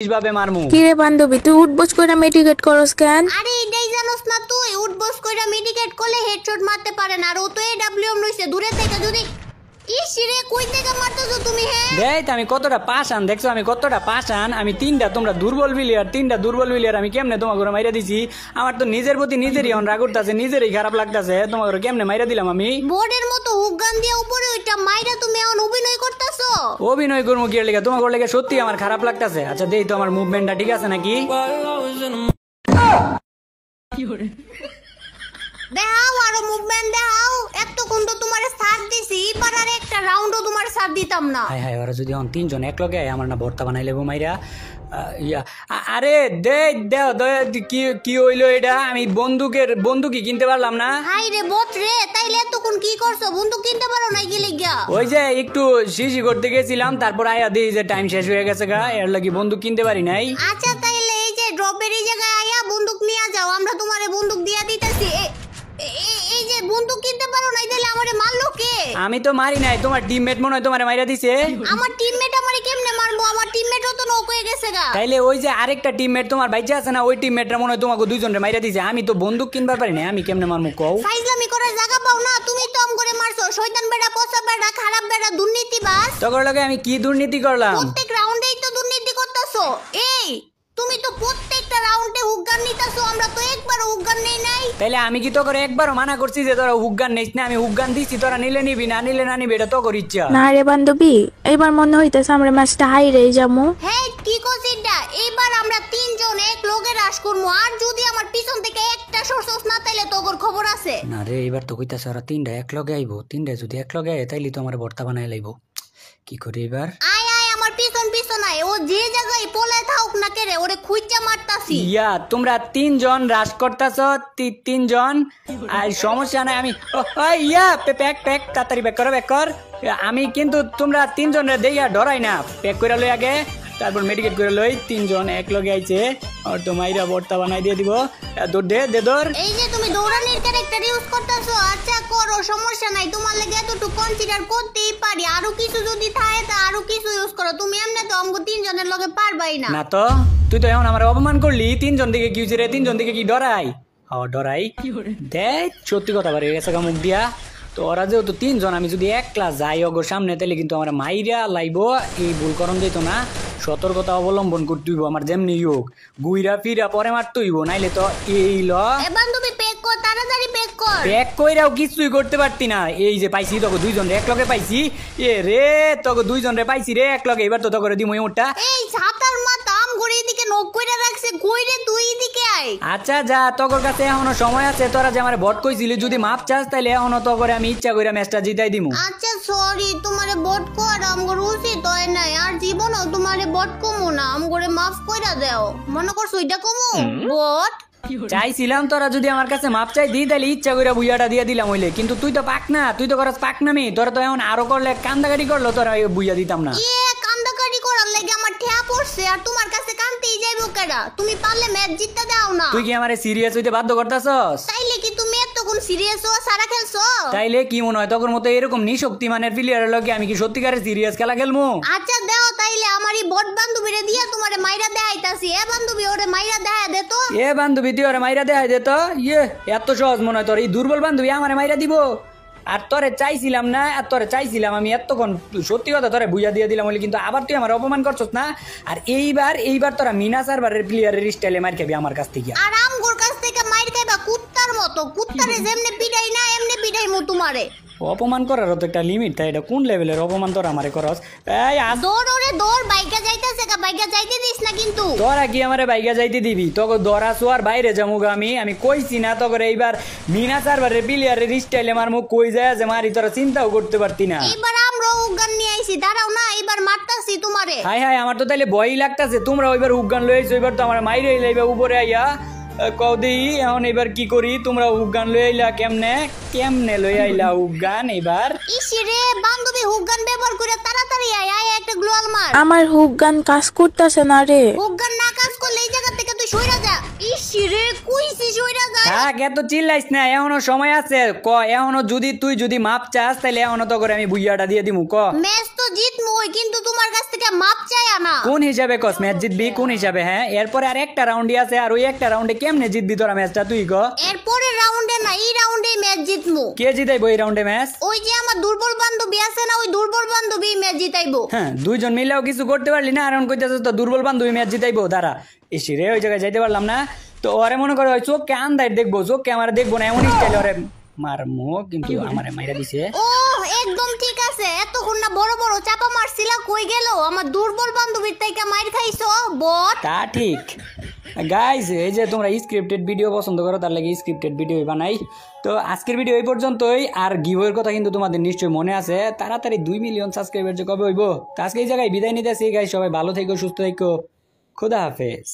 ভাবে মারমু। কি রে বান্ধবী, তুই উঠবস কইরা মেডিকেট করস কেন? আরে এটাই জানোস না তুই উঠবস কইরা মেডিকেট করলে হেডশট মারতে পারে না, আর ও তো এডব্লিউএম লইছে দূরে থেকে যদি ইসিরে কই থেকে মারতেছো তুমি? হ্যাঁ দেখ আমি কতটা পাশান, দেখছো আমি কতটা পাশান। আমি তিনটা তোমরা দুর্বল প্লেয়ার আমি কেমনে তোমাকে মাইরা দিছি। আমার তো নিজের প্রতি নিজেরই রাগ উঠতেছে, নিজেরই খারাপ লাগতেছে। তোমাকে কেমনে মাইরা দিলাম আমি? বোর্ডের মতো হুগান দিয়ে উপরে ওইটা মাইরা তুমি এখন অভিনয় করতেছো। অভিনয় করবো কি লেগে? তোমাকে লেগে সত্যি আমার খারাপ লাগতেছে। আচ্ছা দেই তো আমার মুভমেন্টটা ঠিক আছে নাকি? দেখাও আরো মুভমেন্ট দেখাও। এতক্ষণ তো তোমার সাথ দিছি, এবার আর একটা রাউন্ডও তোমার সাথ দিতাম না। হাই হাই, ওরা যদি এখন তিনজন এক লগে আমার না ভর্তা বানাই লেবো মাইরা। আরে দে দেও কি হইলো এটা? আমি বন্দুকই কিনতে পারলাম না। হাই রে বট রে, তাইলে এতক্ষণ কি করছো? বন্দুক কিনতে পারো নাই গেলে গিয়া? ওই যে একটু শিশি করতে গেছিলাম, তারপর আয়া দিই যে টাইম শেষ হয়ে গেছে গা, এর লাগি বন্দুক কিনতে পারি নাই। আচ্ছা তাইলে এই যে ড্রপের এই জায়গায় আয়া বন্দুক নিয়ে যাও, আমরা তোমারে বন্দুক দিয়া দিতেছি। এই যে বন্দুক কিনতে পারো নাই, তাইলে আমারে মারলো কে? আমি তো মারি নাই, তোমার টিমমেট মনে হয় তোমারে মাইরা দিছে। আমার টিমমেট আমারে কেমনে মারবো? আমার টিমমেটও তো নক হয়ে গেছে গা। তাইলে ওই যে আরেকটা টিমমেট তোমার বাইচা আছে না, ওই টিমমেটরা মনে হয় তোমাকে দুইজনের মাইরা দিছে। আমি তো বন্দুক কিনবার পারি না, আমি কেমনে মারমু কও? ফাইজলামি করার জায়গা পাও না, তুমি তো আম করে মারছো। শয়তান বেটা, পচা বেটা, খারাপ বেটা, দুর্নীতিবাজ। তখন লগে আমি কি দুর্নীতি করলাম? প্রত্যেক রাউন্ডেই তো দুর্নীতি করতেছো। এই তুমি তো প্রত্যেকটা রাউন্ডে হুগান নিতেছো, আমরা তো একবারও হুগান নেই নাই। তাইলে আমি কি তো করে একবারও মানা করছি যে তোরা হুগান নিস না? আমি হুগান দিচ্ছি, তোরা নিলে নিবি, না নিলে না নিবি, এটা তো কর ইচ্ছা। না রে বান্ধবী, এবার মনে হইতেছে আমরা ম্যাচটা হাইরে যাবো। হ্যাঁ কি কইছিটা, এইবার আমরা তিনজন এক লগে রাশ করবো, আর যদি আমার পিছন থেকে একটা সরসস না তাইলে তোর খবর আছে। না রে, এবার তো কইতাছে ওরা তিনটা এক লগে আইবো। তিনটা যদি এক লগে আয় তাইলে তো আমার ভর্তা বানাই লাইবো। কি করি এবার? আয় আয় আমার পিছন আয়, ও যে জায়গায় পলায় থাকুক না কেরে, ওরে খুঁজা মারতাছি। ইয়া তোমরা তিনজন রাশ করতাছ, তিনজন। আর সমস্যা নাই, আমি ইয়া প্যাক তাড়াতাড়ি ব্যাক কর। আমি কিন্তু তোমরা তিনজনের দেইয়া ডরাই না। প্যাক করে লই আগে, তারপর মেডিকেট করে লই। তিনজন এক লগে আইছে, আর তো মাইরা ভর্তা বানাই দিয়ে দিব। দৌড় দে দৌড়। এই যে তুমি দৌড়ানির ক্যারেক্টার ইউজ করতেছো, আচ্ছা করো, সমস্যা নাই। তোমার লাগে এতটুকু কনসিডার করতেই পারি। আরো কিছু যদি থাকে তা আরো কিছু ইউজ করো। তুমি এমনি তো আমগো তিনজনের লগে পারবাই না। না তো তুই তো এখন আমার অপমান করলি। তিনজন দিকে কি হইছে রে? তিনজন দিকে কি ডরাই? ডরাই দেখ, সত্যি কথা বাড়ি গেছে মুখ দিয়া। তো ওরা যেহেতু তিনজন, আমি যদি এক ক্লাস যাই ওগোর সামনে, তাহলে কিন্তু আমার মাইরা লাইব। এই ভুল করণ যেত না, সতর্কতা অবলম্বন করতে হইব। আমার যেমনি হোক গুইরা ফিরা পরে মারতে হইব, নাইলে তো এই বান্ধবী পেক কর, তাড়াতাড়ি পেক কর। প্যাক কইরাও কিছুই করতে পারতি না। এই যে পাইছি তোকে দুইজন রে এক লগে পাইছি। এ রে তোকে দুইজন রে পাইছি রে এক লগে। এবার তো তোকে দিমু ওটা। এই ছাতার মাথা আম ঘুরে এদিকে নক কইরা রাখছে, কইরে তুই এদিকে আয়। আচ্ছা যা, তোর কাছে এখনো সময় আছে। তোরা যে আমার ভোট কইছিলি, যদি মাপ চাস তাইলে এখনো তো করে আমি ইচ্ছা কইরা ম্যাচটা জিতাই দিমু। আচ্ছা সরি, তোমারে বট কর আমগর উচিত হয় নাই। আর জীবনও তোমারে বট কমু না, আমগরে মাফ কইরা দাও। মনে করছো এটা কমু বট? চাইছিলাম তোরা যদি আমার কাছে মাপ চাই দিই, তাহলে ইচ্ছা করে বুইয়াটা দিয়ে দিলাম হইলে। কিন্তু তুই তো পাক না, তুই তো করস পাক নামি। তোরা তো এখন আরো করলে কান্দাকাটি করলো, তোরা বুইয়া দিতাম না। কান্দাকাটি করার লাগে আমার ঠেয়া পড়ছে, আর তোমার কাছে কান্তেই যাইবো কেডা? তুমি পারলে ম্যাচ জিততে দাও না। তুই কি আমারে সিরিয়াস হইতে বাধ্য করতাছস? তাইলে কি তুমি এতক্ষণ সিরিয়াস হওয়া সারা খেলছো? তাইলে কি মনে হয় তোর মতো এরকম নিশক্তিমানের প্লেয়ারের লগে আমি কি সত্যিকারের সিরিয়াস খেলা খেলবো? আচ্ছা দাও তাইলে আমারই বট বান্ধবীরে দিয়া তোমারে মাইরা দেখাইতাছি। বান্ধবী ওরে মাইরা দেখা দে তো। বান্ধবী তুই ওরে মাইরা দেখাই দে তো। এত সহজ মনে হয় তোর? এই দুর্বল বান্ধবী আমারে মাইরা দিব? আর তোরে চাইছিলাম না, আর তোরে চাইছিলাম আমি এতক্ষণ। সত্যি কথা তোরে বুইয়া দিয়ে দিলাম বলে, কিন্তু আবার তুই আমার অপমান করছস না। আর এইবার তোরা মিনা সার্ভারের প্লেয়ারের স্টাইলে মার খাবি আমার কাছ থেকে। আর আমগোর কাছ থেকে মাইর খাইবা কুত্তার মতো। কুত্তারে যেমনে পিটাই না এমনি পিটাইমু তোমারে। অপমান করারও তো একটা লিমিট থাকে। এটা কোন লেভেলের অপমান তোরা আমারে করস? দৌড় ওরে দৌড়, বাইকা যাইতাছে গা, বাইকা যাইতে দিস না কিন্তু। তোরা কি আমারে বাইকা যাইতে দিবি? তোকে দরা সোয়ার বাইরে যামুগা আমি কইছি না তোকে এইবার মিনা সার্ভারের প্লেয়ারের স্টাইলে মার মুখ কই যায় যে মারি, তোরা চিন্তাও করতে পারতি না। এইবার আমরা উগান নিয়ে আইছি, দাঁড়াও না, এইবার মারতাছি তোমারে। হাই হাই, আমার তো তাইলে ভয়ই লাগতাছে। তোমরা ওইবার উগান লই আইছো, এবার তো আমার মাইরে লাইবা উপরে আইয়া। কদি এখন এবার কি করি? তোমরা উগান লই আইলা কেমনে লই আইলা উগান এবার? ইসিরে বান্ধবী হুগান ব্যবহার করে তাড়াতাড়ি আয়। আয় একটা গ্লোয়াল মার। আমার হুক গান কাজ করতেছে না রে। হুগান না কাজ করলে এই জায়গা থেকে তুই সইরা যা। ইসি ইসিরে কইছিস ওইরা যায় থাক এত চিল্লাইস না, এখনো সময় আছে। ক এখনো তুই যদি মাপ চাস তাহলে এখনো তো করে আমি বুইয়াটা দিয়ে দিমু। ক ম্যাচ তো জিতমুই, কিন্তু তোমার কাছ থেকে মাপ চাই না। কোন হিসাবে কস ম্যাচ জিতবি, কোন হিসাবে? হ্যাঁ এরপরে আর একটা রাউন্ডই আছে, আর ওই একটা রাউন্ডে কেমনে জিতবি তোরা ম্যাচটা তুই ক। এরপরের রাউন্ডে না, এই রাউন্ডেই ম্যাচ জিতমু। কে জিতাইবো এই রাউন্ডে ম্যাচ? ওই যে আমার দুর্বল বান্ধবী আছে না, ওই দুর্বল বান্ধবী ম্যাচ জিতাইবো। হ্যাঁ দুইজন মিলেও কিছু করতে পারলি না, আর এখন কইতাছিস তো দুর্বল বান্ধবী ম্যাচ জিতাইবো। দাঁড়া ইসি রে, ওই জায়গায় যাইতে পারলাম না তো ওরে মনে করে ওই চোখকে আন্দাজ দেখবো, চোখকে আমার দেখবো না এমন স্টাইল ওরে মারমো, কিন্তু আমারে মাইরা দিছে। ও একদম ঠিক আছে, এতক্ষণ না বড় বড় চাপা মারছিলা, কই গেল আমার দুর্বল বান্ধবীর থেকে মাইর খাইছো বট। তা ঠিক গাইস, এই যে তোমরা স্ক্রিপ্টেড ভিডিও পছন্দ করো তার লাগে স্ক্রিপ্টেড ভিডিও বানাই। তো আজকের ভিডিও এই পর্যন্তই। আর গিভওয়ের কথা কিন্তু তোমাদের নিশ্চয়ই মনে আছে, তাড়াতাড়ি 2 মিলিয়ন সাবস্ক্রাইবার যে কবে হইব। তো আজকে এই জায়গায় বিদায় নিতেছি গাইস, সবাই ভালো থেকো, সুস্থ থেকো, খোদা হাফেজ।